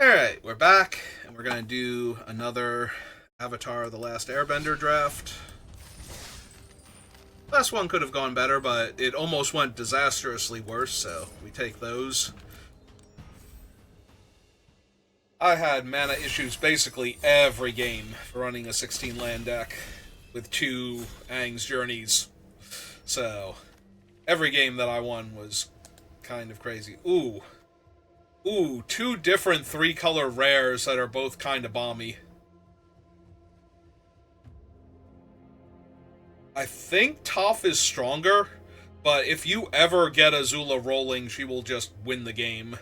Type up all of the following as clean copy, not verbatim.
Alright, we're back, and we're gonna do another Avatar: The Last Airbender draft. Last one could have gone better, but it almost went disastrously worse, so we take those. I had mana issues basically every game for running a 16 land deck with two Aang's Journeys. So, every game that I won was kind of crazy. Ooh, two different three-color rares that are both kind of bomby. I think Toph is stronger, but if you ever get Azula rolling, she will just win the game.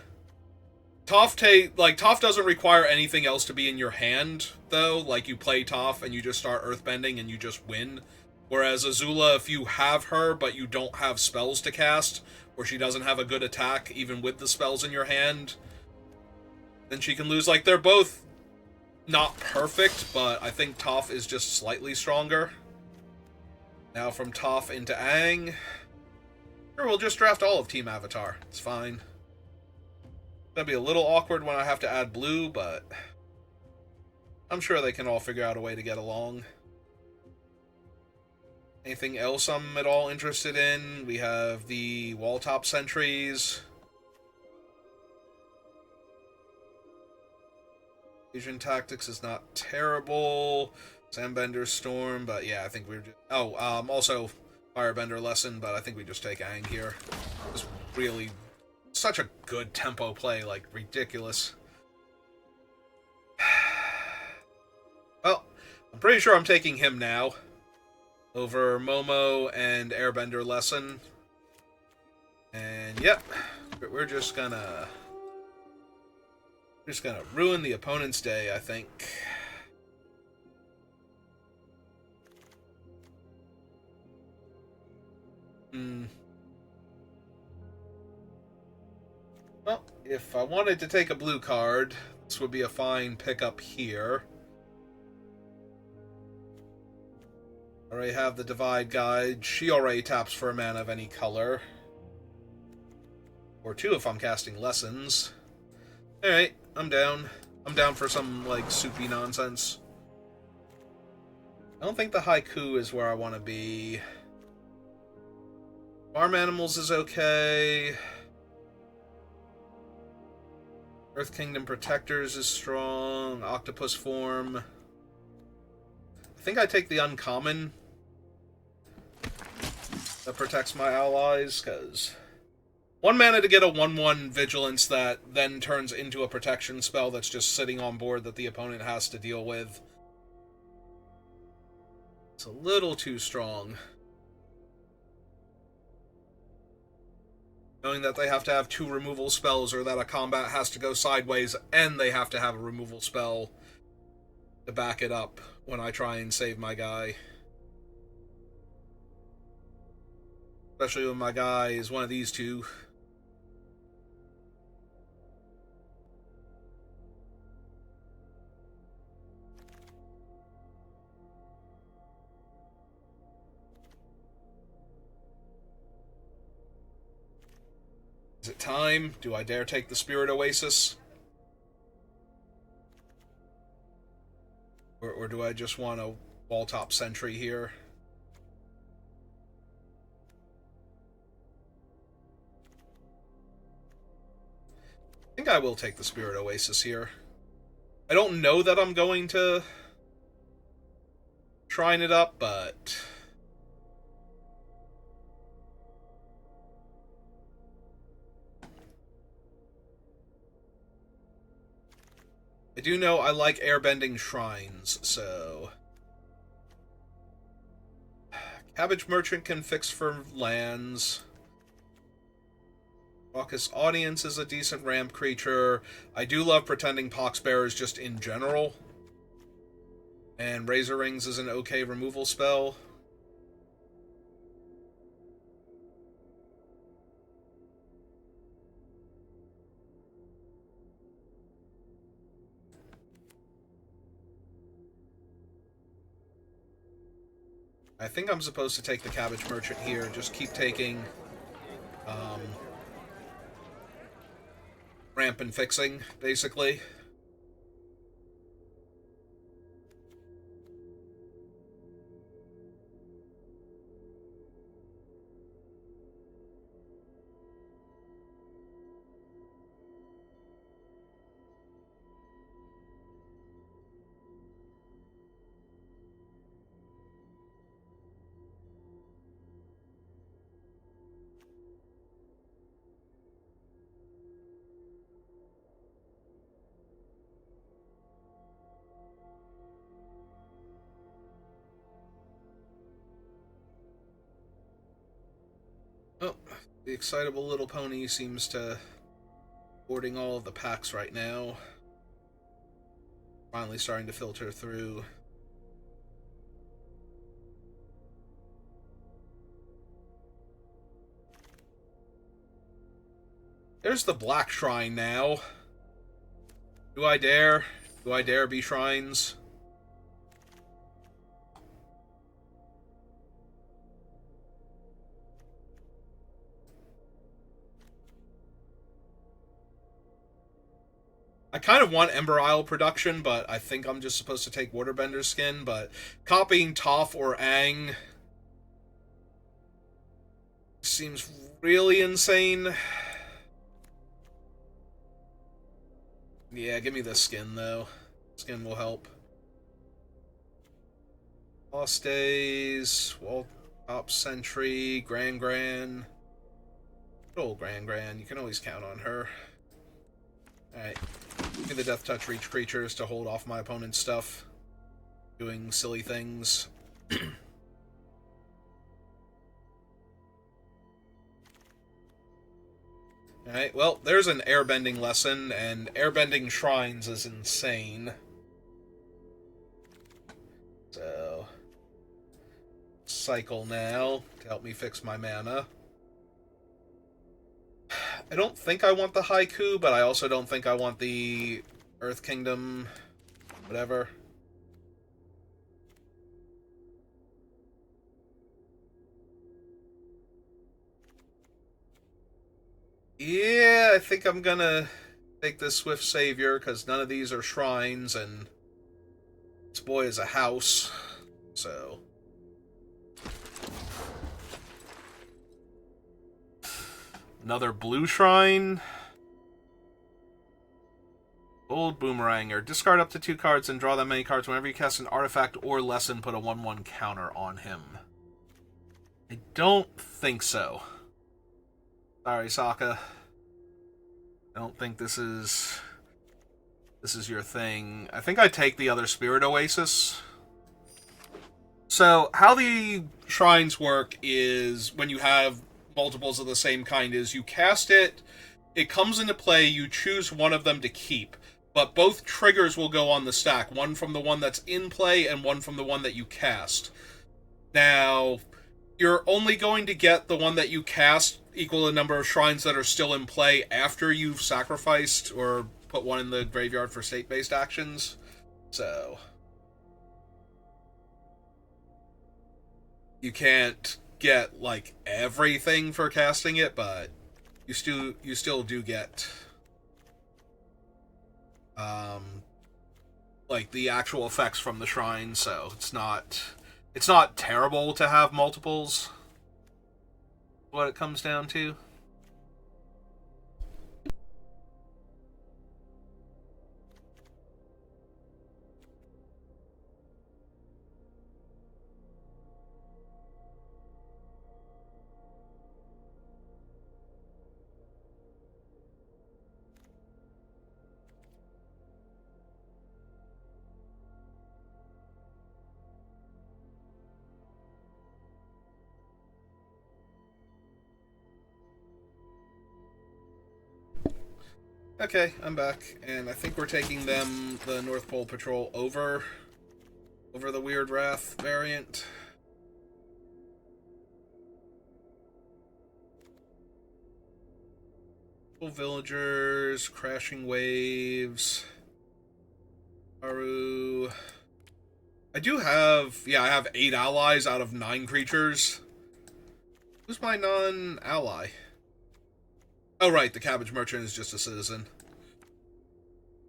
Toph doesn't require anything else to be in your hand, though. Like, you play Toph and you just start earthbending and you just win. Whereas Azula, if you have her, but you don't have spells to cast, or she doesn't have a good attack, even with the spells in your hand, then she can lose. Like, they're both not perfect, but I think Toph is just slightly stronger. Now from Toph into Aang. Sure, we'll just draft all of Team Avatar. It's fine. That'd be a little awkward when I have to add blue, but I'm sure they can all figure out a way to get along. Anything else I'm at all interested in? We have the wall top sentries. Asian Tactics is not terrible. Sandbender Storm, but yeah, I think we're just... Oh, also Firebender Lesson, but I think we just take Aang here. It's really such a good tempo play, like, ridiculous. Well, I'm pretty sure I'm taking him now over Momo and Airbender Lesson. And yep, we're just gonna ruin the opponent's day, I think. Well, if I wanted to take a blue card, this would be a fine pickup here. I already have the Divide Guide. She already taps for a mana of any color. Or two if I'm casting Lessons. Alright, I'm down. I'm down for some, like, soupy nonsense. I don't think the Haiku is where I want to be. Farm Animals is okay. Earth Kingdom Protectors is strong. Octopus Form. I think I take the uncommon that protects my allies, because 1 mana to get a 1/1 Vigilance that then turns into a protection spell that's just sitting on board that the opponent has to deal with. It's a little too strong. Knowing that they have to have 2 removal spells, or that a combat has to go sideways and they have to have a removal spell to back it up when I try and save my guy. Especially when my guy is one of these two. Is it time? Do I dare take the Spirit Oasis? Or do I just want a wall top sentry here? I think I will take the Spirit Oasis here. I don't know that I'm going to shrine it up, but I do know I like airbending shrines, so Cabbage Merchant can fix for lands. Raucous Audience is a decent ramp creature. I do love Pretending Poxbearers just in general. And Razor Rings is an okay removal spell. I think I'm supposed to take the Cabbage Merchant here. Just keep taking ramp and fixing, basically. The excitable little pony seems to boarding all of the packs right now. Finally starting to filter through. There's the Black Shrine now. Do I dare? Do I dare be shrines? I kind of want Ember Isle production, but I think I'm just supposed to take Waterbender's skin, but copying Toph or Aang seems really insane. Yeah, give me the skin, though. Skin will help. Lost Days, Wall Top Sentry, Gran. Good old Gran. You can always count on her. Alright. Give me the Death Touch Reach creatures to hold off my opponent's stuff. Doing silly things. Alright, well, there's an airbending lesson, and airbending shrines is insane. So, cycle now to help me fix my mana. I don't think I want the Haiku, but I also don't think I want the Earth Kingdom, whatever. Yeah, I think I'm gonna take this Swift Savior, because none of these are shrines, and this boy is a house, so... Another blue shrine. Old Boomeranger. Discard up to 2 cards and draw that many cards. Whenever you cast an artifact or lesson, put a 1/1 counter on him. I don't think so. Sorry, Sokka. I don't think this is your thing. I think I take the other Spirit Oasis. So, how the shrines work is when you have multiples of the same kind is you cast it, it comes into play, you choose one of them to keep, but both triggers will go on the stack, one from the one that's in play and one from the one that you cast. Now, you're only going to get the one that you cast equal the number of shrines that are still in play after you've sacrificed or put one in the graveyard for state-based actions. So, you can't get like everything for casting it, but you still do get like the actual effects from the shrine, so it's not terrible to have multiples. What it comes down to. Okay, I'm back, and I think we're taking them, the North Pole Patrol, over the Weird Wrath variant. Villagers, Crashing Waves, Aru. I have 8 allies out of 9 creatures. Who's my non-ally? Oh, right, the Cabbage Merchant is just a citizen.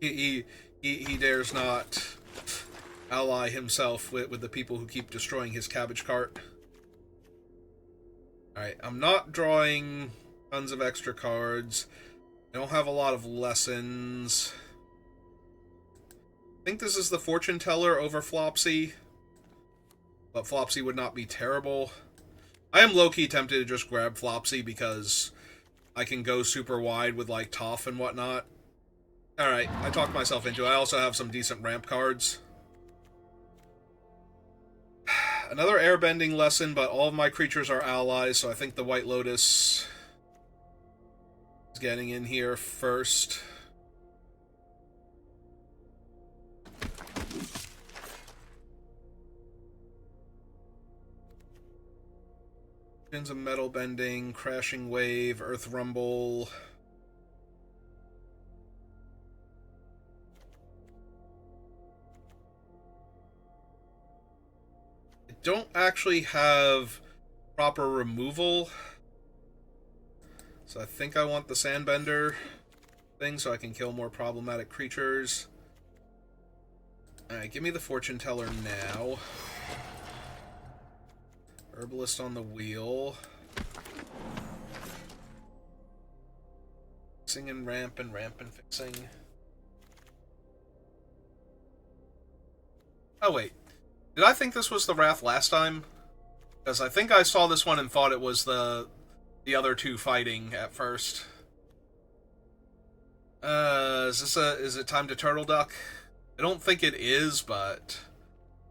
He dares not ally himself with the people who keep destroying his cabbage cart. Alright, I'm not drawing tons of extra cards. I don't have a lot of lessons. I think this is the Fortune Teller over Flopsy. But Flopsy would not be terrible. I am low-key tempted to just grab Flopsy because I can go super wide with, like, Toph and whatnot. Alright, I talked myself into it. I also have some decent ramp cards. Another airbending lesson, but all of my creatures are allies, so I think the White Lotus He's getting in here first. Of metal bending, crashing wave, earth rumble. I don't actually have proper removal, so I think I want the sandbender thing so I can kill more problematic creatures. Alright, give me the fortune teller now. Herbalist on the wheel. Fixing and ramp and fixing. Oh wait, did I think this was the Wrath last time? Because I think I saw this one and thought it was the other two fighting at first. Is it time to turtle duck? I don't think it is, but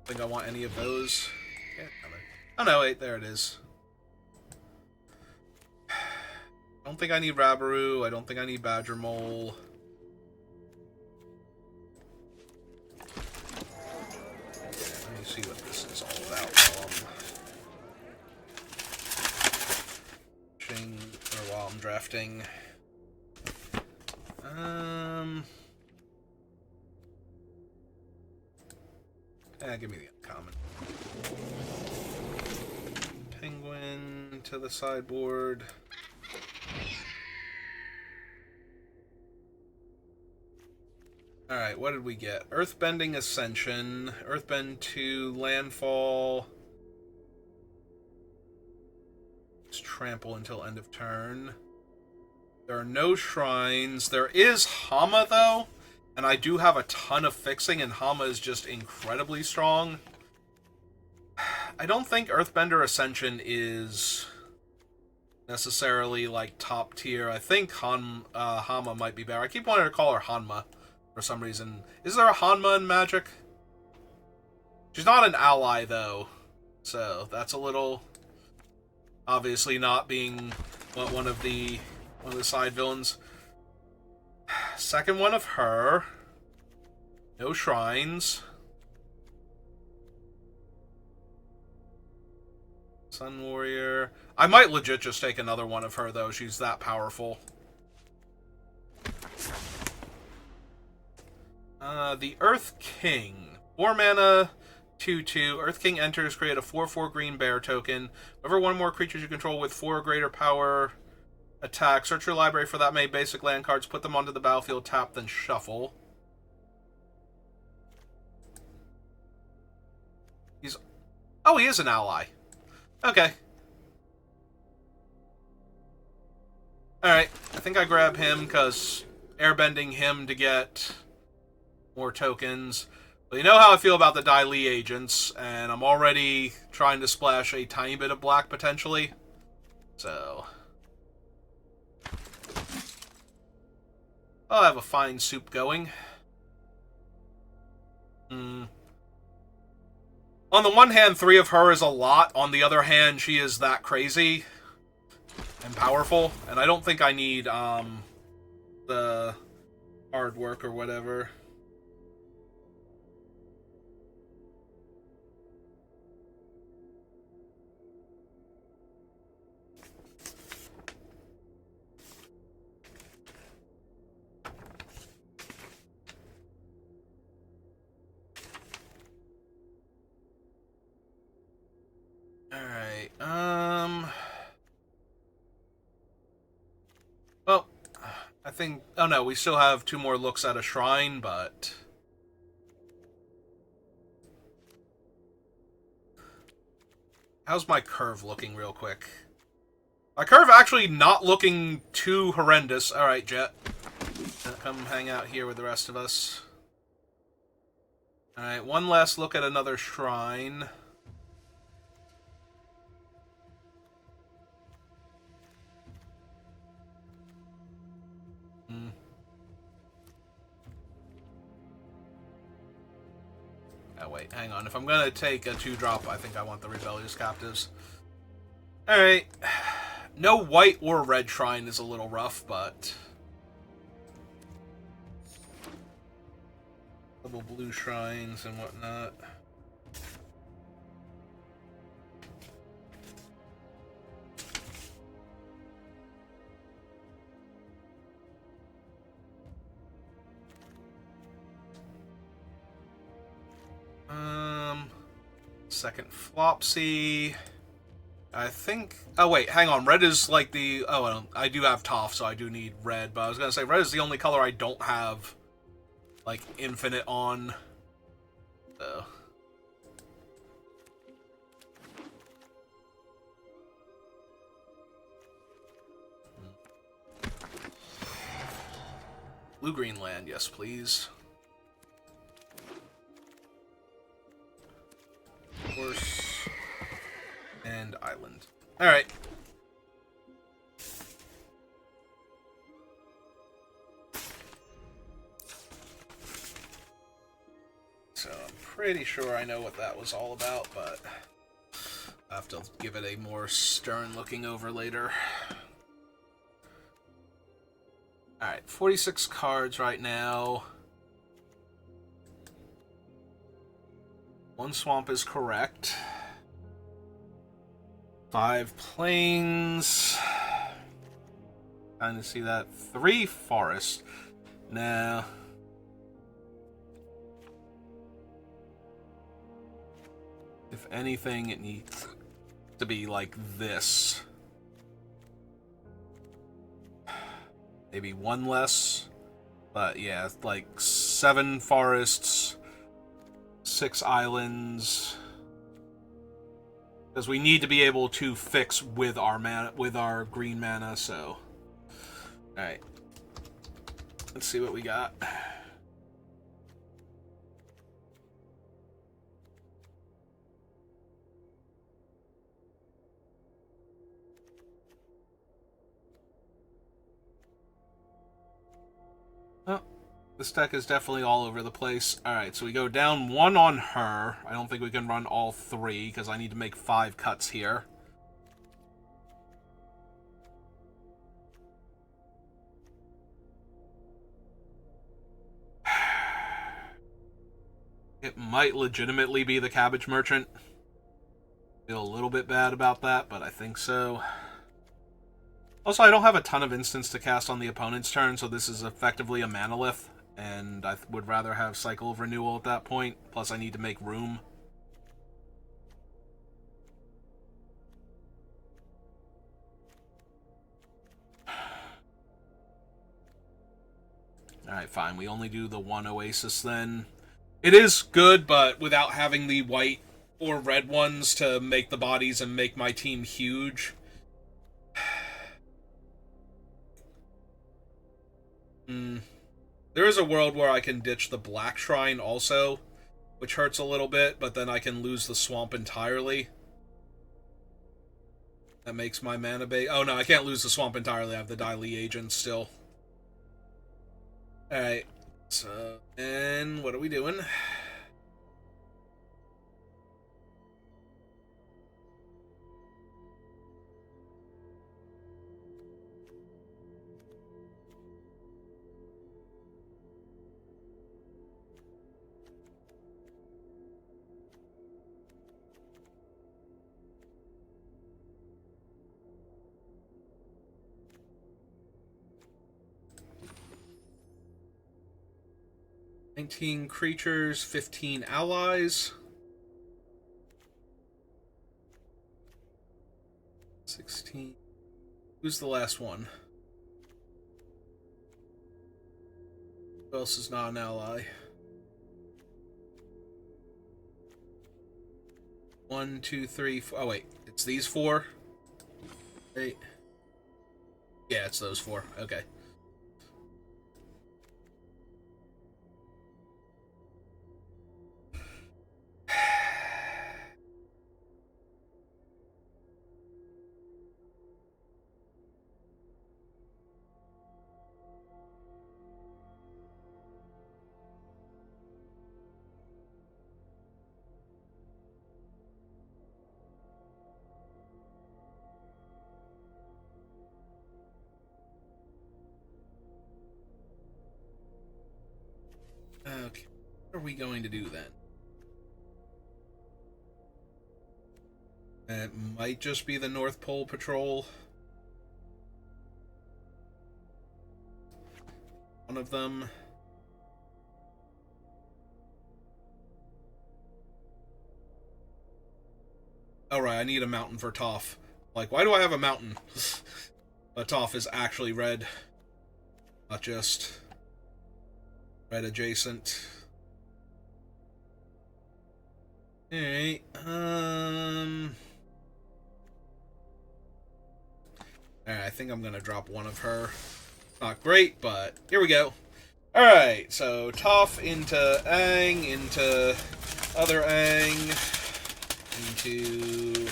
I think I want any of those. Oh no, wait, there it is. I don't think I need Rabaru, I don't think I need Badger Mole. Let me see what this is all about while I'm drafting. Give me the uncommon. Penguin to the sideboard. Alright, what did we get? Earthbending Ascension, Earthbend 2, Landfall. Let's trample until end of turn. There are no shrines. There is Hama, though, and I do have a ton of fixing, and Hama is just incredibly strong. I don't think Earthbender Ascension is necessarily, like, top tier. I think Hama might be better. I keep wanting to call her Hanma for some reason. Is there a Hanma in Magic? She's not an ally, though, so that's a little... Obviously not being one of the side villains. Second one of her. No shrines. Sun Warrior. I might legit just take another one of her, though. She's that powerful. The Earth King. 4 mana, 2/2. Earth King enters, create a 4/4 green bear token. Whenever one more creatures you control with 4 or greater power attack, search your library for that many basic land cards, put them onto the battlefield, tap, then shuffle. Oh, he is an ally. Okay. Alright, I think I grab him, because airbending him to get more tokens. But you know how I feel about the Dai Li agents, and I'm already trying to splash a tiny bit of black, potentially. So... I'll have a fine soup going. On the one hand, 3 of her is a lot. On the other hand, she is that crazy and powerful. And I don't think I need the hard work or whatever. Alright, well, I think... Oh no, we still have 2 more looks at a shrine, but... How's my curve looking real quick? My curve actually not looking too horrendous. Alright, Jet. Come hang out here with the rest of us. Alright, one last look at another shrine. Oh, wait, hang on. If I'm gonna take a 2-drop, I think I want the Rebellious Captives. Alright. No white or red shrine is a little rough, but... Double blue shrines and whatnot. Second Flopsy. I think... Oh, wait, hang on. Red is like the... Oh, well, I do have Toph, so I do need red. But I was going to say, red is the only color I don't have, like, infinite on. So... Blue-green land, yes, please. Horse. And island. Alright. So I'm pretty sure I know what that was all about, but I'll have to give it a more stern looking over later. Alright, 46 cards right now. One swamp is correct. 5 plains. Trying to see that. 3 forests. Nah. If anything, it needs to be like this. Maybe 1 less. But yeah, like 7 forests, 6 islands. Because we need to be able to fix with our mana, with our green mana, so. Alright. Let's see what we got. Oh, this deck is definitely all over the place. Alright, so we go down 1 on her. I don't think we can run all 3, because I need to make 5 cuts here. It might legitimately be the Cabbage Merchant. Feel a little bit bad about that, but I think so. Also, I don't have a ton of instants to cast on the opponent's turn, so this is effectively a Manalith, and I would rather have Cycle of Renewal at that point, plus I need to make room. Alright, fine. We only do the 1 Oasis then. It is good, but without having the white or red ones to make the bodies and make my team huge... There is a world where I can ditch the Black Shrine also, which hurts a little bit, but then I can lose the swamp entirely. That makes my mana base... Oh no, I can't lose the swamp entirely. I have the Dai Li agent still. Alright, so... And what are we doing? "19 creatures, 15 allies." 16. Who's the last one? Who else is not an ally? 1, 2, 3, 4. Oh, wait. It's these 4? 8. Yeah, it's those 4. Okay. Okay, what are we going to do then? It might just be the North Pole Patrol. One of them. Oh, right, I need a mountain for Toph. Like, why do I have a mountain? But Toph is actually red. Not just red adjacent. Alright, Alright, I think I'm gonna drop one of her. Not great, but here we go. Alright, so Toph into Aang, into other Aang, into...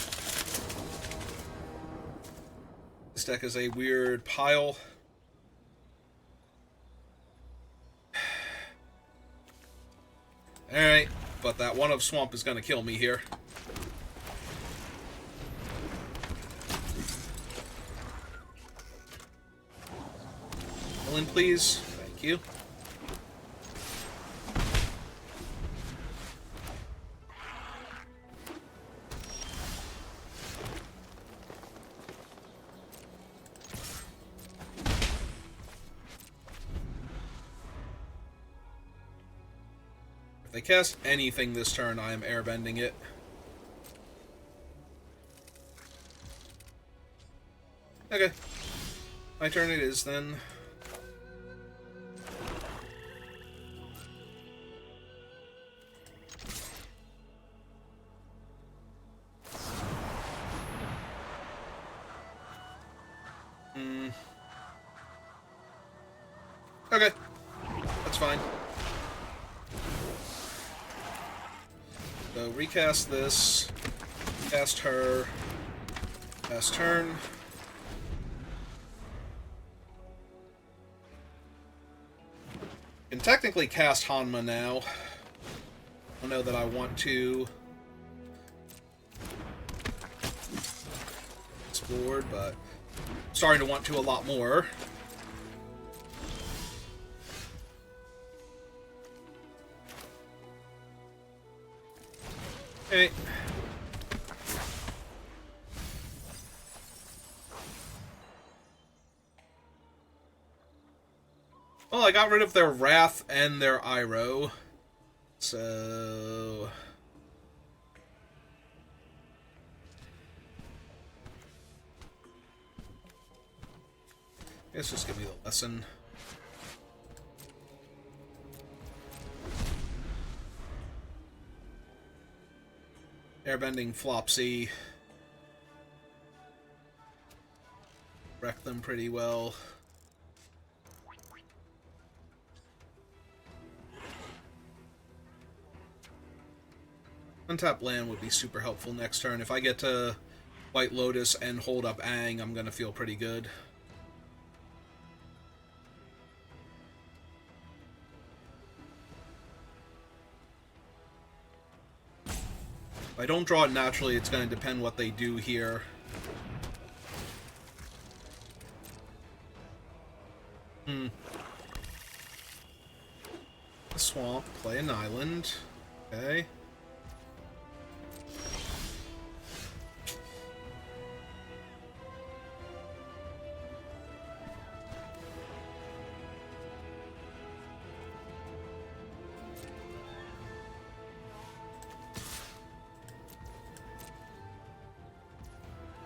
This deck is a weird pile. Alright, but that one of Swamp is gonna kill me here. Fill in, please. Thank you. If they cast anything this turn, I am airbending it. Okay. My turn it is, then. Okay. That's fine. So, recast this. Cast her. Cast turn. Can technically cast Hanma now. I don't know that I want to. This board, but I'm starting to want to a lot more. Okay. Well, I got rid of their Wrath and their Iroh. So... I guess just give me the lesson. Airbending Flopsy. Wreck them pretty well. Untap land would be super helpful next turn. If I get to White Lotus and hold up Aang, I'm gonna feel pretty good. If I don't draw it naturally, it's going to depend what they do here. A swamp, play an island. Okay.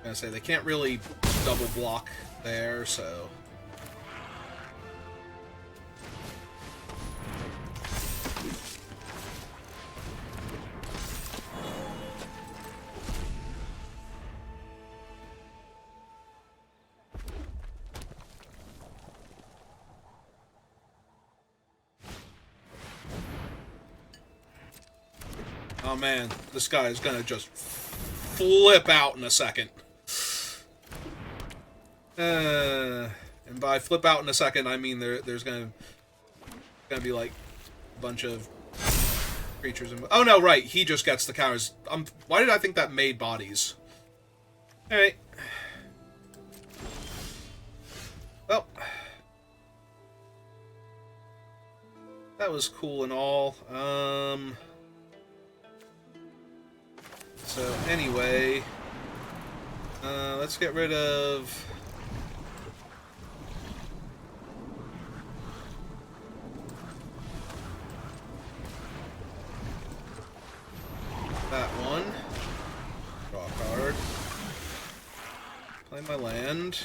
I say they can't really double block there, so oh man, this guy is gonna just flip out in a second. And by flip out in a second, I mean there's gonna be like a bunch of creatures. Oh no, right, he just gets the cows. Why did I think that made bodies? All right. Well, That was cool and all. So anyway, let's get rid of that one. Draw a card. Play my land.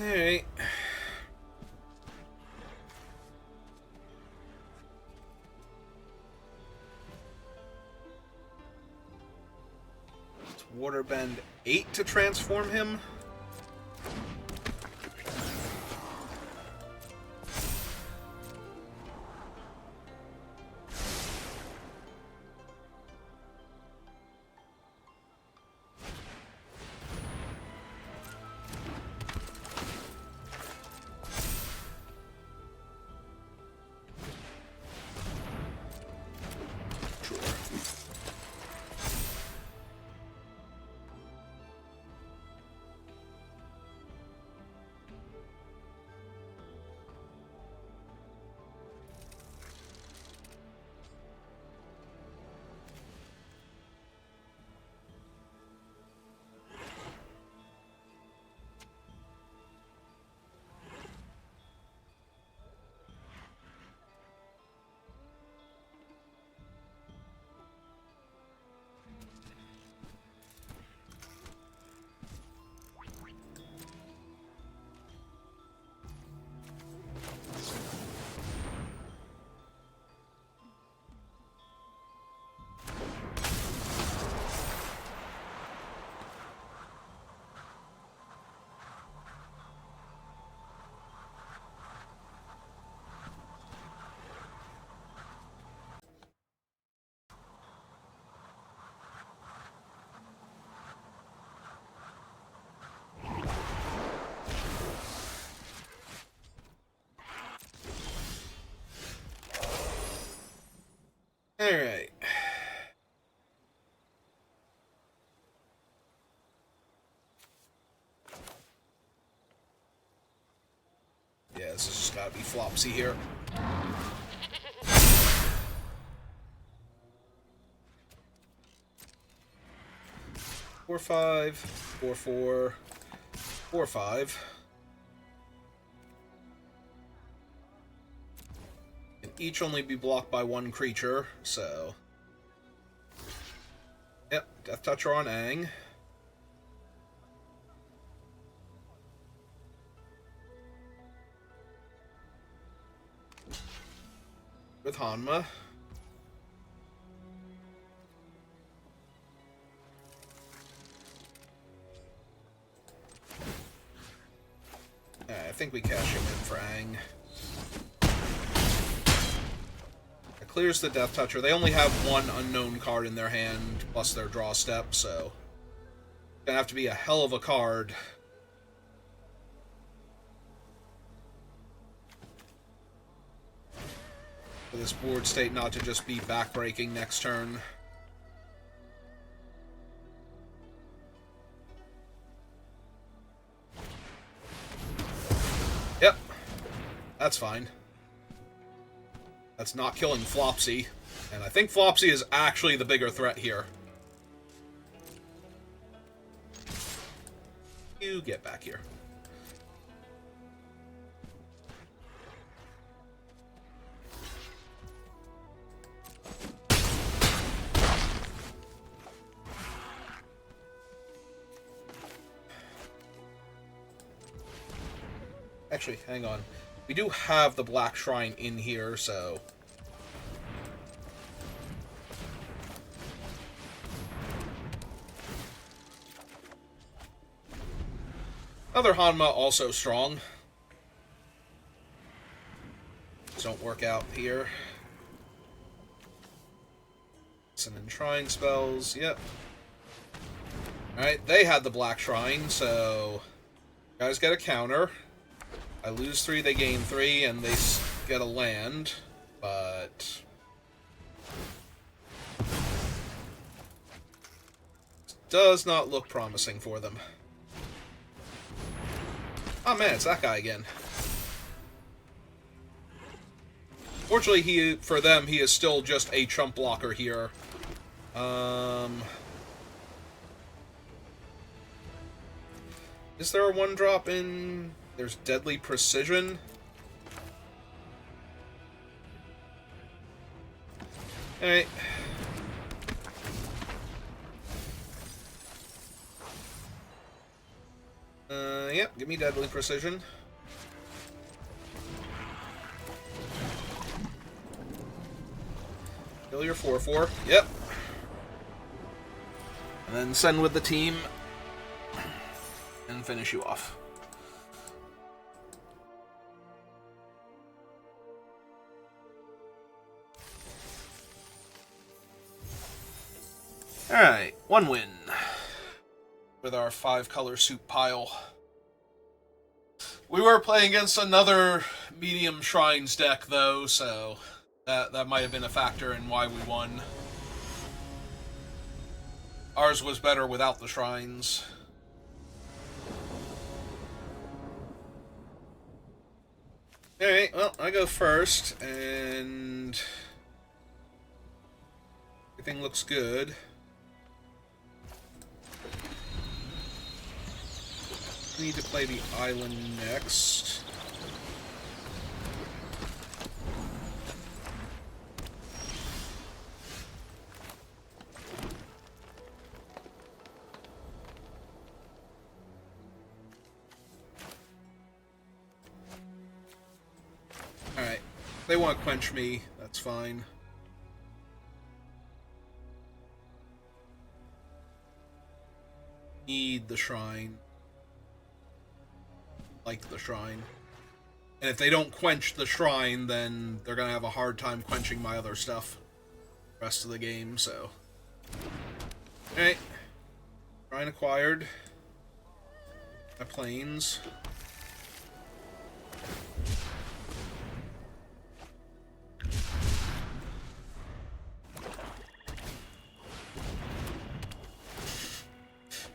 Alright. Let's waterbend 8 to transform him. Alright. Yeah, this has just gotta be Flopsy here. Four, 5, 4, 4, 4, 5. Can each only be blocked by one creature, so. Yep, Death Toucher on Aang. With Hanma. I think we cash him in for Aang. It clears the Death Toucher. They only have one unknown card in their hand, plus their draw step, so it's gonna have to be a hell of a card. For this board state not to just be backbreaking next turn. Yep. That's fine. That's not killing Flopsy. And I think Flopsy is actually the bigger threat here. You get back here. Actually, hang on. We do have the Black Shrine in here, so... Other Hanma also strong. Don't work out here. Some Enshrine spells, yep. Alright, they had the Black Shrine, so... guys get a counter. I lose 3, they gain 3, and they get a land. But... does not look promising for them. Oh man, it's that guy again. Fortunately, for them, he is still just a chump blocker here. Is there a 1-drop in... there's Deadly Precision? Alright. Yep, give me Deadly Precision. Kill your 4/4. Yep. And then send with the team. And finish you off. Alright, 1 win. With our 5-color soup pile. We were playing against another medium shrines deck, though, so that might have been a factor in why we won. Ours was better without the shrines. Alright, well, I go first, and everything looks good. I need to play the island next. Alright. They want to quench me. That's fine. Need the shrine. Like the shrine. And if they don't quench the shrine, then they're gonna have a hard time quenching my other stuff the rest of the game, so. Alright. Shrine acquired. My planes.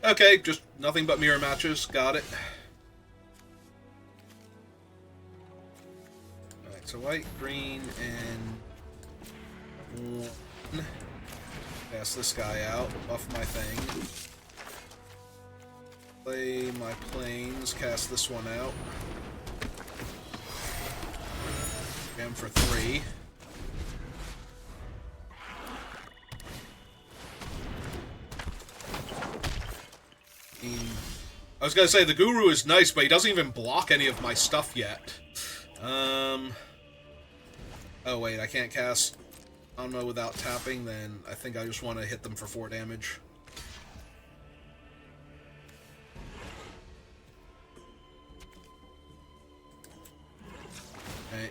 Okay, just nothing but mirror matches. Got it. Alright, so white, green, and 1. Pass this guy out. Buff my thing. Play my planes. Cast this one out. Jam for 3. I was gonna say, the Guru is nice, but he doesn't even block any of my stuff yet. Oh wait, I can't cast Anma without tapping, then I think I just want to hit them for 4 damage. Okay.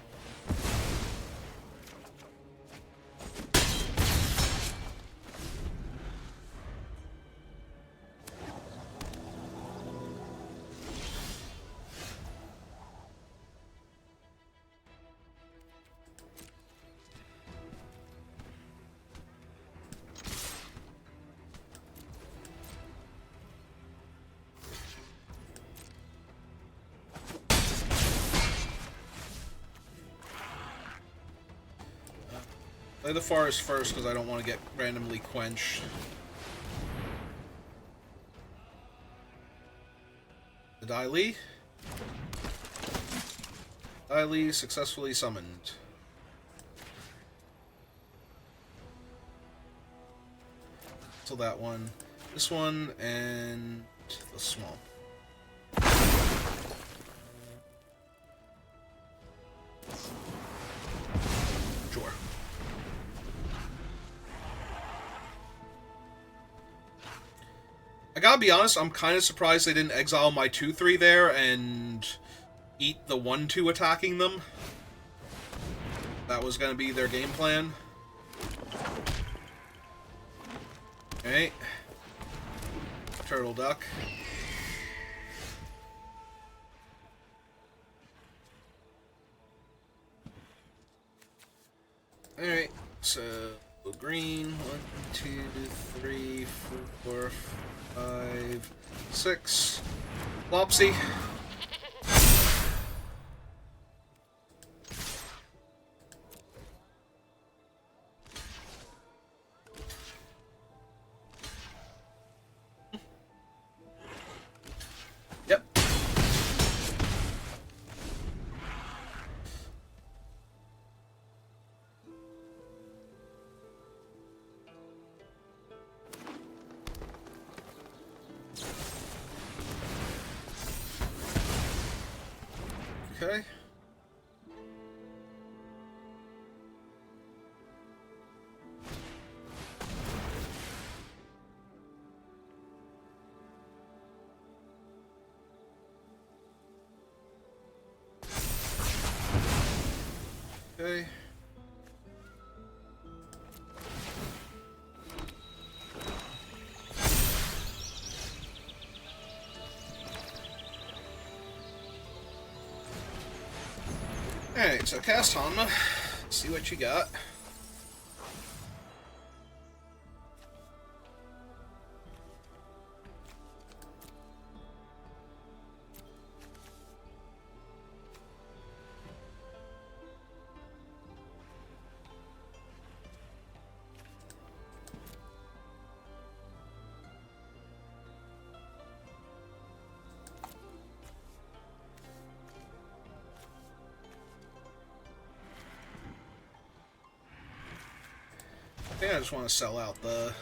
Play the forest first because I don't want to get randomly quenched. The Dai Li successfully summoned. So that one, this one, and the swamp. Sure. I gotta be honest, I'm kind of surprised they didn't exile my 2/3 there and eat the 1/2 attacking them. That was gonna be their game plan. Okay. Turtle duck. Alright, so green, 1, 2, 3, 4, 5, 6. Flopsy. Yep. Okay. Okay. Alright, so cast Hanma. See what you got. I think I just want to sell out the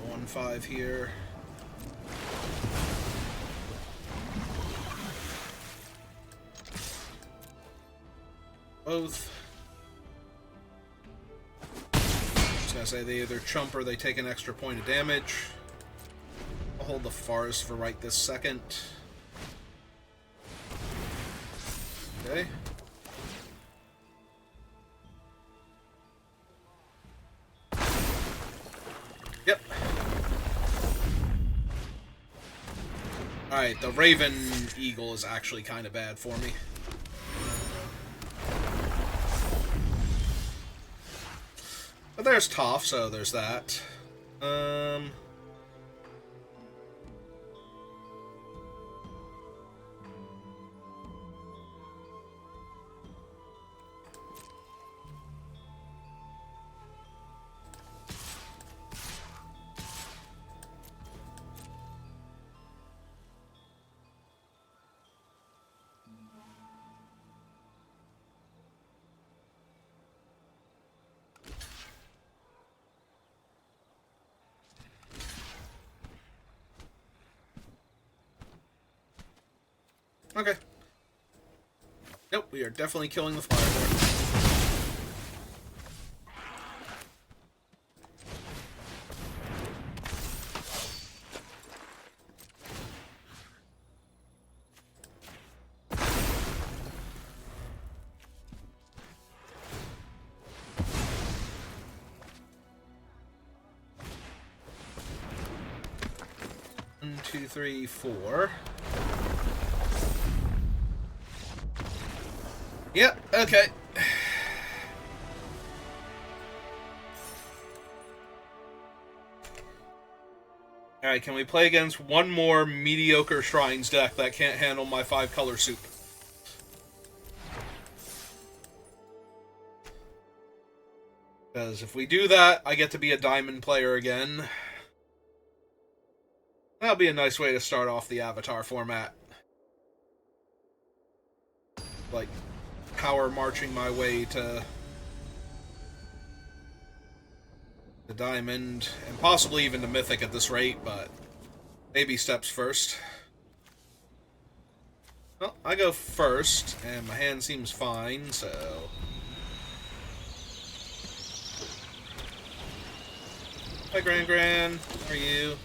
1-5 here. Both. I was gonna say they either chump or they take an extra point of damage. I'll hold the forest for right this second. Okay. Yep. Alright, the Raven Eagle is actually kind of bad for me. But there's Toph, so there's that. Okay. Nope, we are definitely killing the fire there. 1, 2, 3, 4. Yep, okay. Alright, can we play against one more mediocre Shrines deck that can't handle my 5-color soup? Because if we do that, I get to be a diamond player again. That'll be a nice way to start off the Avatar format. Like, power marching my way to the diamond, and possibly even to mythic at this rate, but baby steps first. Well, I go first, and my hand seems fine, so... Hi, Gran. How are you?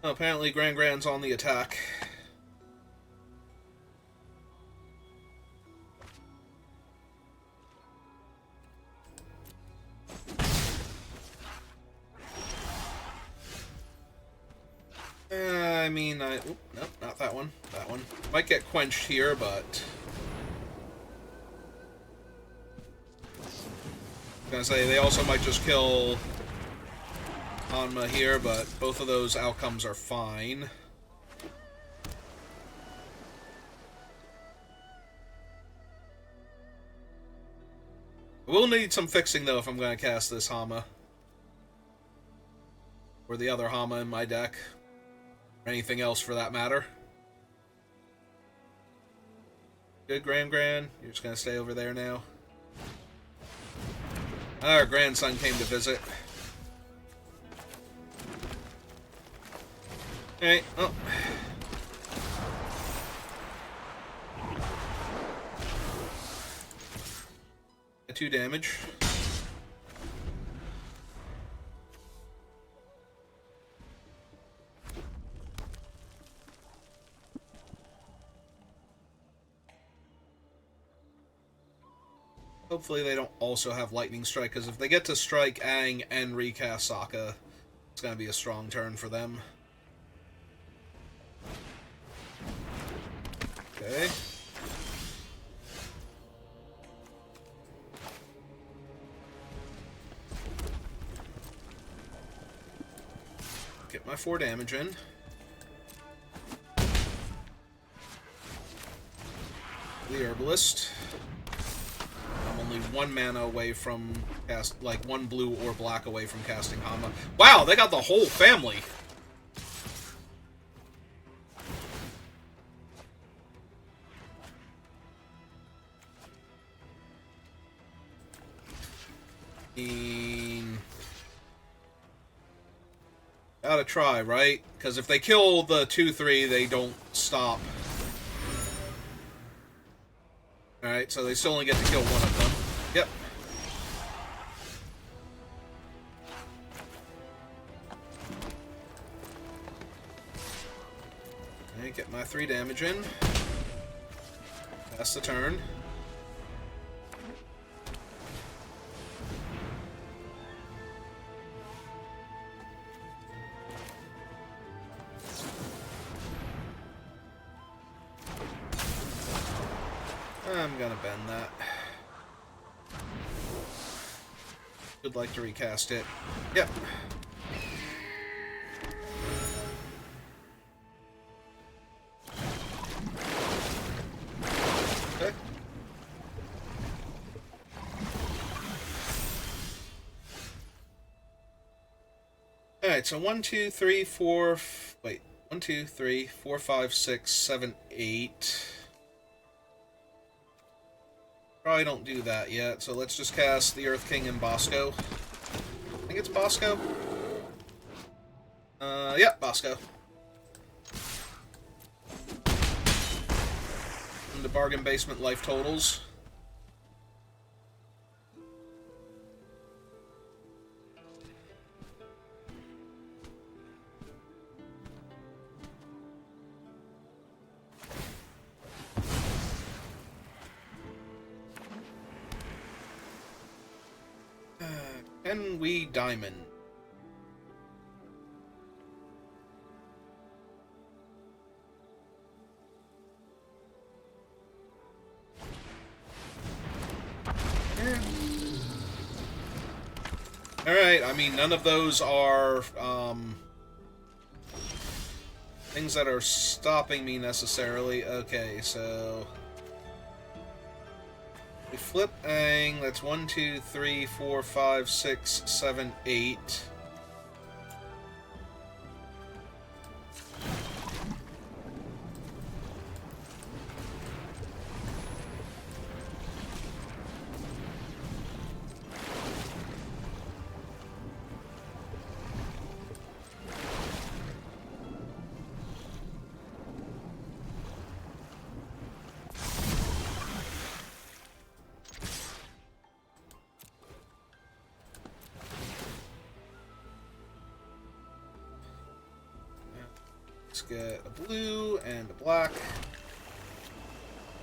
Oh, apparently Grand's on the attack. I mean, Oop, nope, not that one. That one. Might get quenched here, but... I was gonna say, they also might just kill Hanma here, but both of those outcomes are fine. I will need some fixing, though, if I'm going to cast this Hama. Or the other Hama in my deck. Or anything else, for that matter. Good, Gran. You're just going to stay over there now. Our grandson came to visit. Alright, oh. 2 damage. Hopefully they don't also have Lightning Strike, because if they get to strike Aang and recast Sokka, it's going to be a strong turn for them. Okay. Get my 4 damage in. The Herbalist. I'm only 1 mana away from like 1 blue or black away from casting Hama. Wow, they got the whole family. Gotta try, right? Because if they kill the 2-3, they don't stop. Alright, so they still only get to kill 1 of them. Yep. Okay, get my 3 damage in. That's the turn. I'm gonna bend that. Would like to recast it. Yep. Okay. Alright, so 1, 2, 3, 4... Wait. 1, 2, 3, 4, 5, 6, 7, 8... Probably don't do that yet, so let's just cast the Earth King and Bosco. I think it's Bosco? Yeah, Bosco. And the bargain basement life totals. Can we diamond? Alright, I mean, none of those are, things that are stopping me necessarily. Okay, so... We flip Aang, that's 1, 2, 3, 4, 5, 6, 7, 8. Let's get a blue and a black.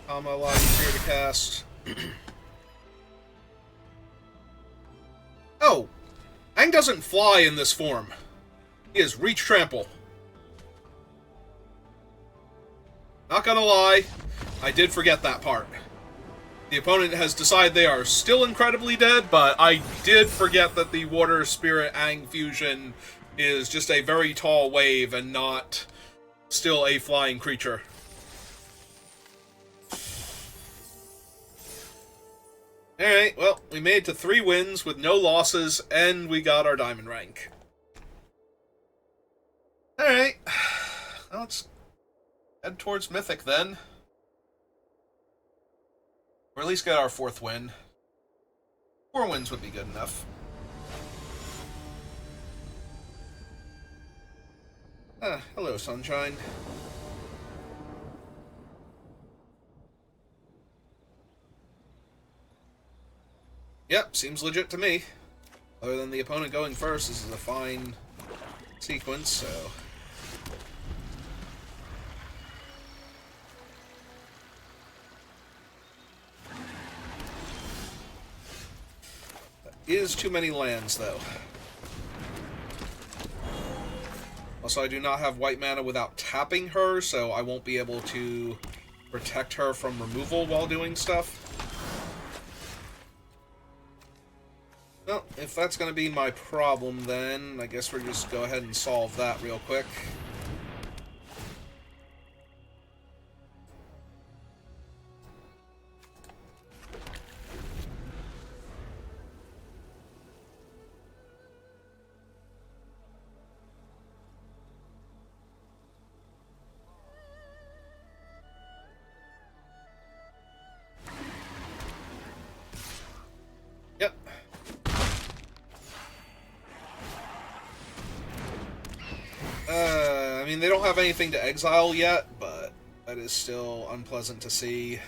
A lot easier to cast. Oh! Aang doesn't fly in this form. He is Reach Trample. Not gonna lie, I did forget that part. The opponent has decided they are still incredibly dead, but I did forget that the Water Spirit Aang fusion is just a very tall wave and not still a flying creature. Alright, well, we made it to 3 wins with no losses, and we got our diamond rank. Alright, well, let's head towards Mythic then. Or at least get our 4th win. 4 wins would be good enough. Hello, Sunshine. Yep, seems legit to me. Other than the opponent going first, this is a fine sequence, so... That is too many lands, though. Also, I do not have white mana without tapping her, so I won't be able to protect her from removal while doing stuff. Well, if that's going to be my problem, then I guess we'll just go ahead and solve that real quick. Yep. I mean, they don't have anything to exile yet, but that is still unpleasant to see.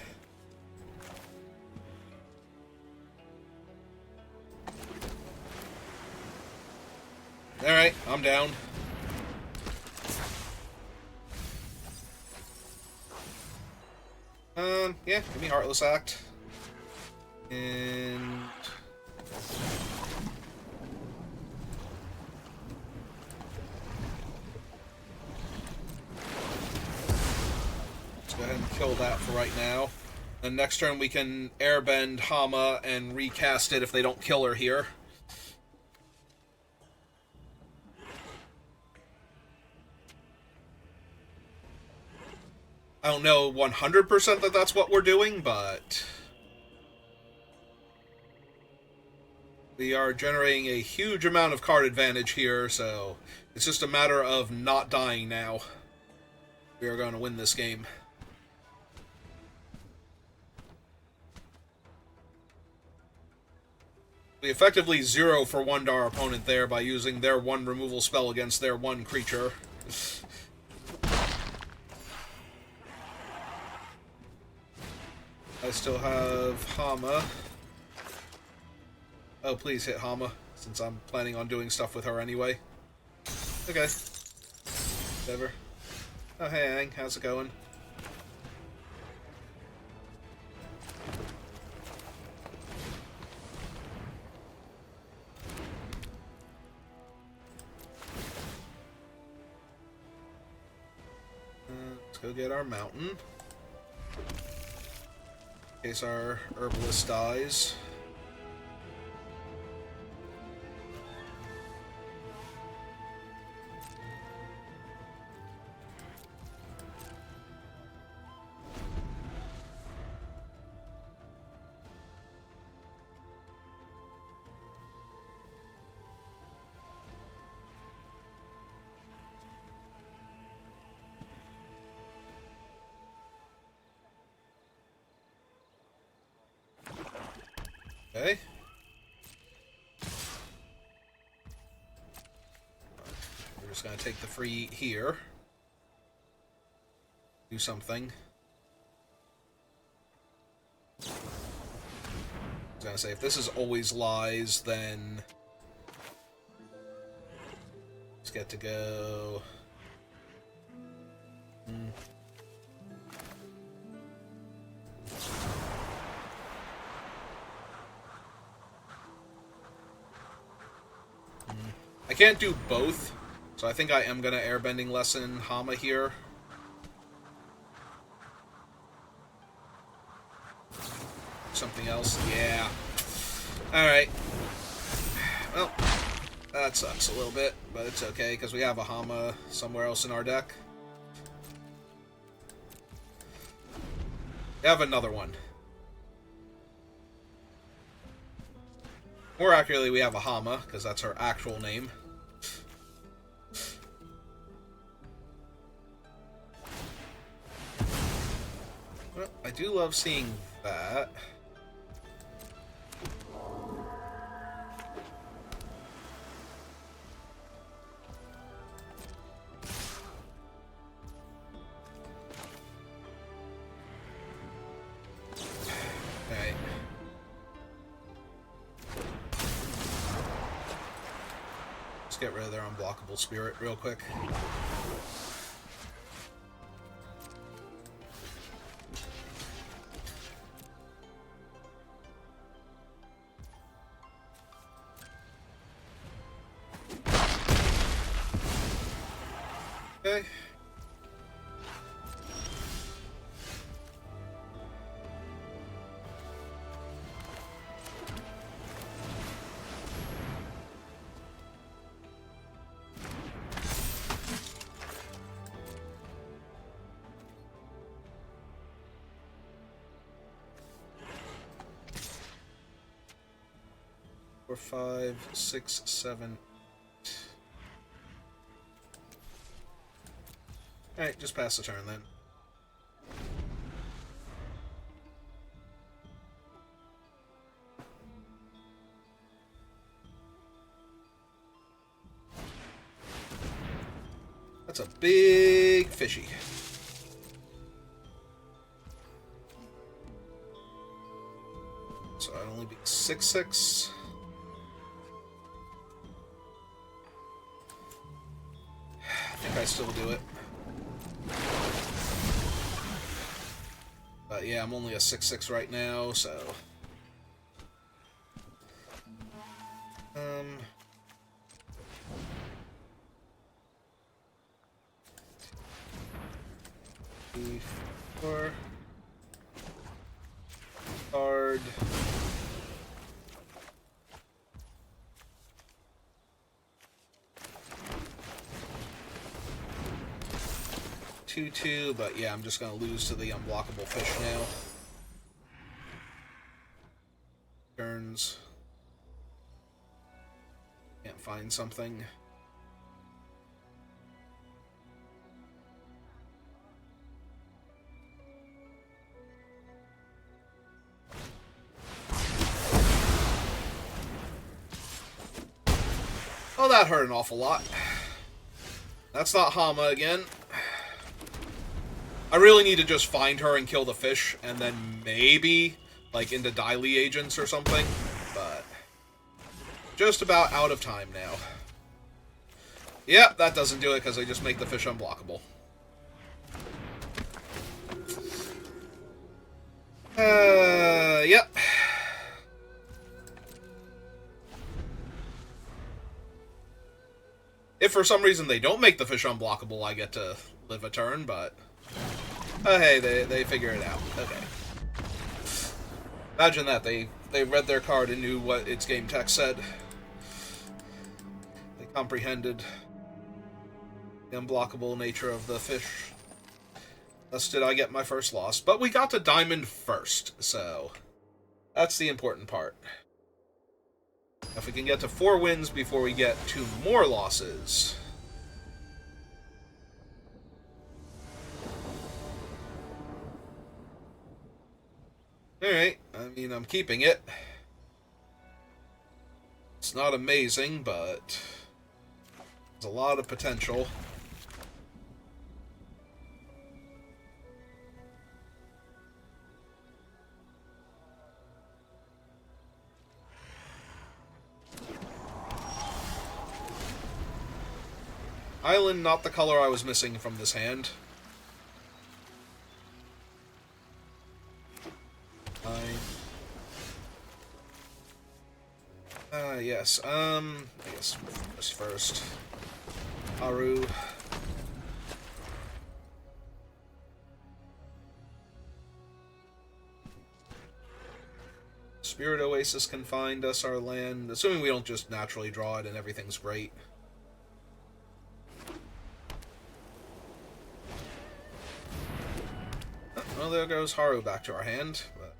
Alright, I'm down. Yeah, give me Heartless Act. And... let's go ahead and kill that for right now. And next turn we can airbend Hama and recast it if they don't kill her here. I don't know 100% that that's what we're doing, but... we are generating a huge amount of card advantage here, so it's just a matter of not dying now. We are going to win this game. We effectively 0 for 1'd our opponent there by using their 1 removal spell against their 1 creature. I still have Hama. Oh, please hit Hama, since I'm planning on doing stuff with her anyway. Okay. Whatever. Oh, hey, Aang, how's it going? Let's go get our mountain. In case our herbalist dies. Okay. We're just going to take the free here. Do something. I was going to say, if this is always lies, then... let's get to go... can't do both, so I think I am going to airbending lesson Hama here. Something else? Yeah. Alright. Well, that sucks a little bit, but it's okay, because we have a Hama somewhere else in our deck. We have another one. More accurately, we have a Hama, because that's her actual name. Well, I do love seeing that. Alright. Let's get rid of their unblockable spirit real quick. Okay. Four, 5, 6, 7. Alright, just pass the turn then. That's a big fishy. So I'd only be 6/6. I think I still do it. But yeah, I'm only a 6/6 right now, so... 4 card. 2/2, but yeah, I'm just gonna lose to the unblockable fish now. Turns. Can't find something. Oh, that hurt an awful lot. That's not Hama again. I really need to just find her and kill the fish, and then maybe, like, into Daily Agents or something. But just about out of time now. Yep, that doesn't do it, because I just make the fish unblockable. Yep. If for some reason they don't make the fish unblockable, I get to live a turn, but... hey, they figure it out. Okay. Imagine that. They read their card and knew what its game text said. They comprehended the unblockable nature of the fish. Thus did I get my first loss. But we got to Diamond first, so... that's the important part. If we can get to 4 wins before we get 2 more losses... Alright, I mean, I'm keeping it. It's not amazing, but... there's a lot of potential. Island, not the color I was missing from this hand. Yes, I guess just first. Haru. Spirit Oasis can find us our land, assuming we don't just naturally draw it and everything's great. Well, there goes Haru back to our hand, but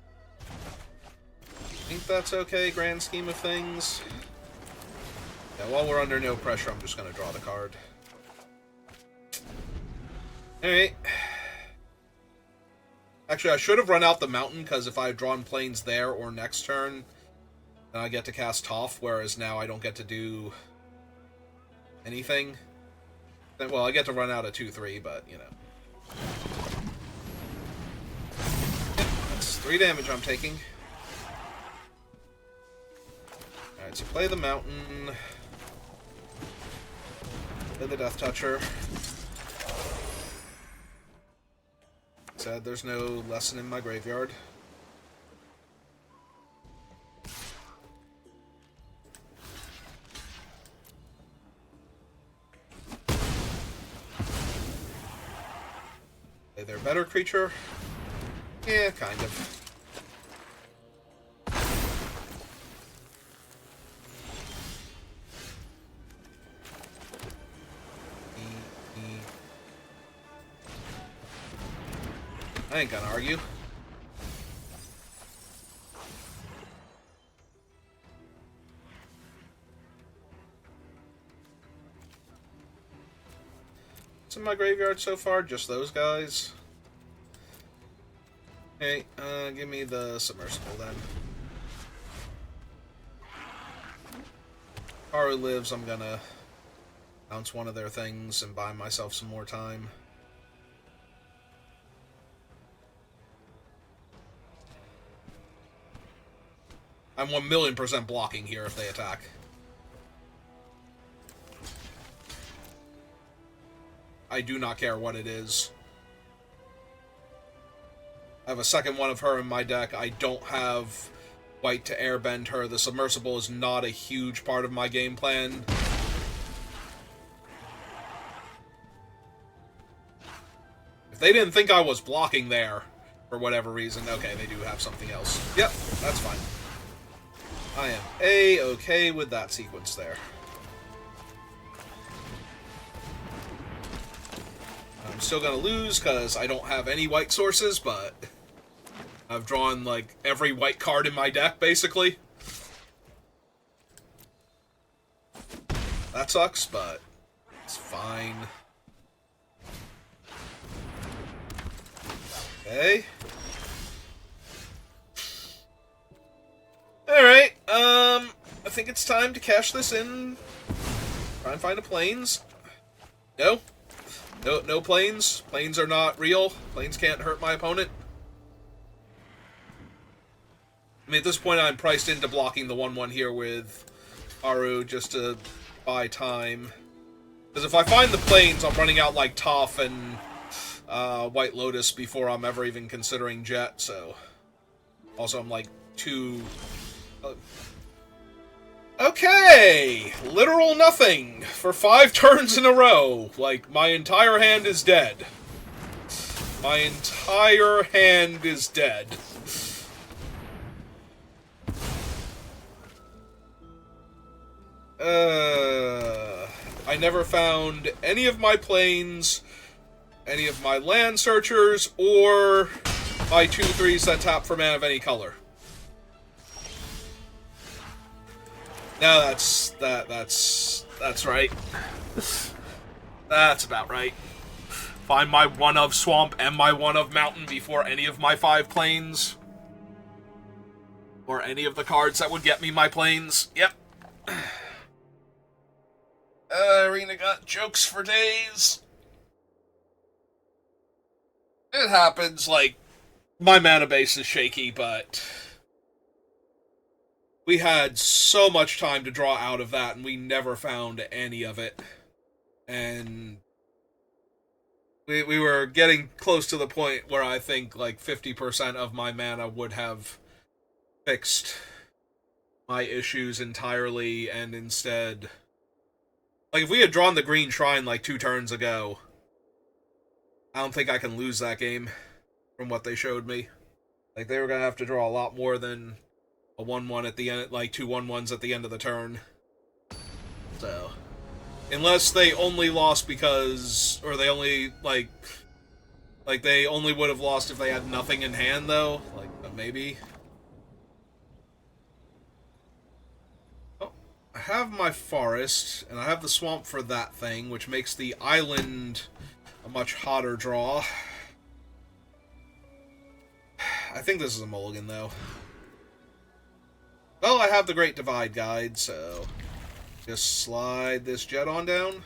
I think that's okay, grand scheme of things. Yeah, while we're under no pressure, I'm just going to draw the card. Alright. Actually, I should have run out the mountain, because if I had drawn planes there or next turn, then I get to cast Toph, whereas now I don't get to do anything. Well, I get to run out a 2-3, but, you know. Yeah, that's 3 damage I'm taking. Alright, so play the mountain. Play the Death Toucher. Sad there's no lesson in my graveyard. Are they a better creature? Yeah, kind of. I ain't gonna argue. What's in my graveyard so far? Just those guys? Hey, give me the submersible then. Haru lives, I'm gonna bounce one of their things and buy myself some more time. I'm 1,000,000% blocking here if they attack. I do not care what it is. I have a second one of her in my deck. I don't have white to airbend her. The submersible is not a huge part of my game plan. If they didn't think I was blocking there, for whatever reason, okay, they do have something else. Yep, that's fine. I am A-okay with that sequence there. I'm still gonna lose because I don't have any white sources, but I've drawn, like, every white card in my deck, basically. That sucks, but it's fine. Okay. Alright, I think it's time to cash this in. Try and find a planes. No? No planes? Planes are not real? Planes can't hurt my opponent? I mean, at this point I'm priced into blocking the 1/1 here with Haru just to buy time. Because if I find the planes, I'm running out like Toph and White Lotus before I'm ever even considering Jet, so... Also, I'm like 2... Okay! Literal nothing for 5 turns in a row. Like, my entire hand is dead. My entire hand is dead. I never found any of my planes, any of my land searchers, or my 2/3s that tap for mana of any color. No, that's right. That's about right. Find my 1 of Swamp and my 1 of Mountain before any of my 5 planes. Or any of the cards that would get me my planes. Yep. Arena got jokes for days. It happens, like, my mana base is shaky, but we had so much time to draw out of that, and we never found any of it. And we were getting close to the point where I think, like, 50% of my mana would have fixed my issues entirely, and instead... Like, if we had drawn the green shrine, like, 2 turns ago, I don't think I can lose that game, from what they showed me. Like, they were gonna have to draw a lot more than a 1-1 at the end, like, 2 1-1s at the end of the turn. So... Unless they only lost because... Or they only, like, they only would have lost if they had nothing in hand, though. Like, maybe. Oh, I have my forest, and I have the swamp for that thing, which makes the island a much hotter draw. I think this is a mulligan, though. Well, I have the Great Divide Guide, so... Just slide this jet on down.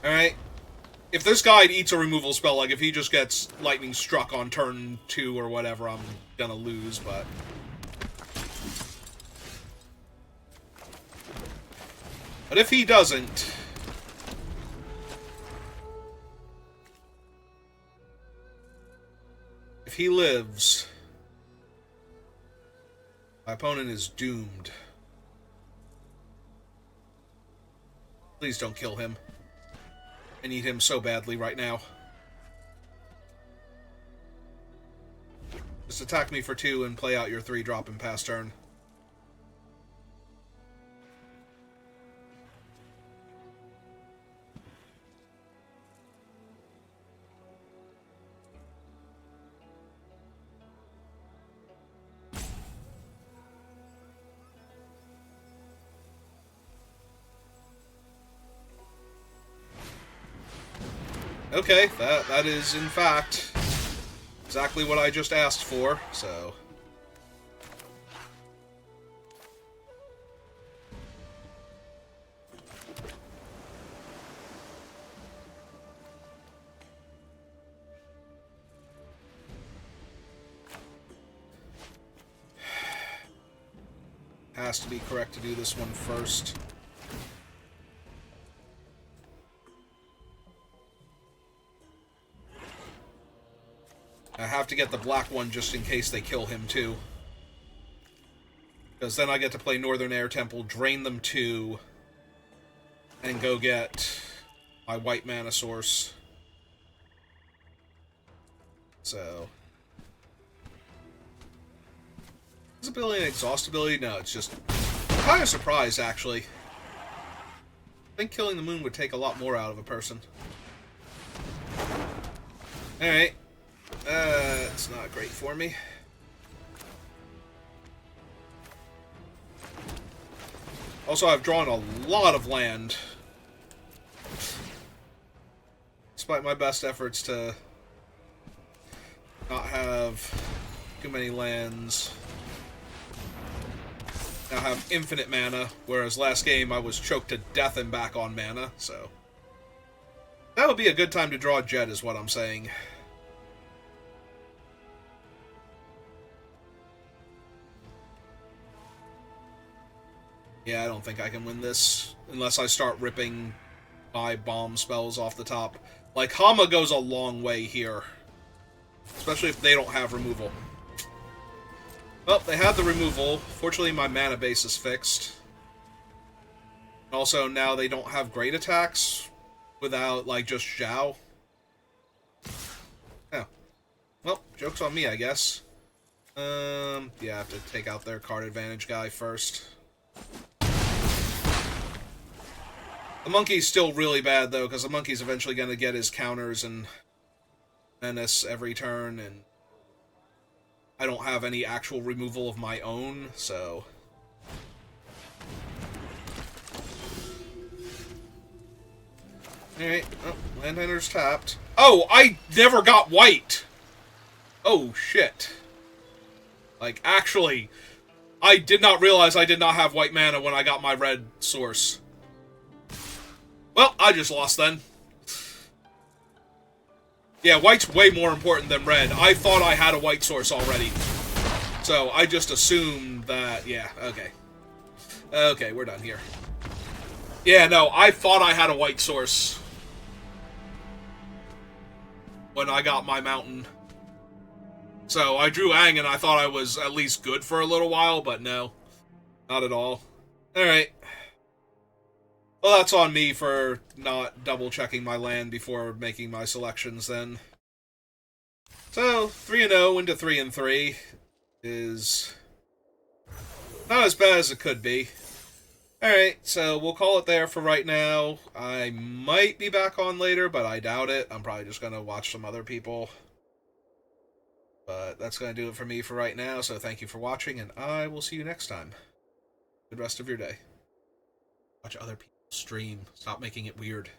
Alright. If this guide eats a removal spell, like if he just gets lightning struck on turn 2 or whatever, I'm gonna lose, but... But if he doesn't... If he lives... My opponent is doomed. Please don't kill him. I need him so badly right now. Just attack me for 2 and play out your 3-drop and pass turn. Okay, that is, in fact, exactly what I just asked for, so... Has to be correct to do this one first. I have to get the black one just in case they kill him, too. Because then I get to play Northern Air Temple, drain them 2, and go get my white mana source. So... Visibility and exhaustibility? No, it's just... I'm kind of surprised, actually. I think killing the moon would take a lot more out of a person. Alright. It's not great for me. Also, I've drawn a lot of land. Despite my best efforts to not have too many lands. Now have infinite mana, whereas last game I was choked to death and back on mana, so... That would be a good time to draw a jet, is what I'm saying. Yeah, I don't think I can win this, unless I start ripping my bomb spells off the top. Like, Hama goes a long way here. Especially if they don't have removal. Well, they had the removal. Fortunately, my mana base is fixed. Also, now they don't have great attacks without, like, just Zhao. Oh. Well, joke's on me, I guess. Yeah, I have to take out their card advantage guy first. The monkey's still really bad, though, because the monkey's eventually going to get his counters and menace every turn, and I don't have any actual removal of my own, so... Alright, oh, Landhunter's tapped. Oh, I never got white! Oh, shit. Like, actually, I did not realize I did not have white mana when I got my red source. Well, I just lost then. Yeah, white's way more important than red. I thought I had a white source already. So, I just assumed that... Yeah, okay. Okay, we're done here. Yeah, no, I thought I had a white source when I got my mountain. So I drew Aang and I thought I was at least good for a little while, but no, not at all. Alright. Well, that's on me for not double checking my land before making my selections then. So, 3-0 into 3-3 is not as bad as it could be. Alright, so we'll call it there for right now. I might be back on later, but I doubt it. I'm probably just going to watch some other people. But that's going to do it for me for right now, so thank you for watching, and I will see you next time. Good rest of your day. Watch other people stream. Stop making it weird.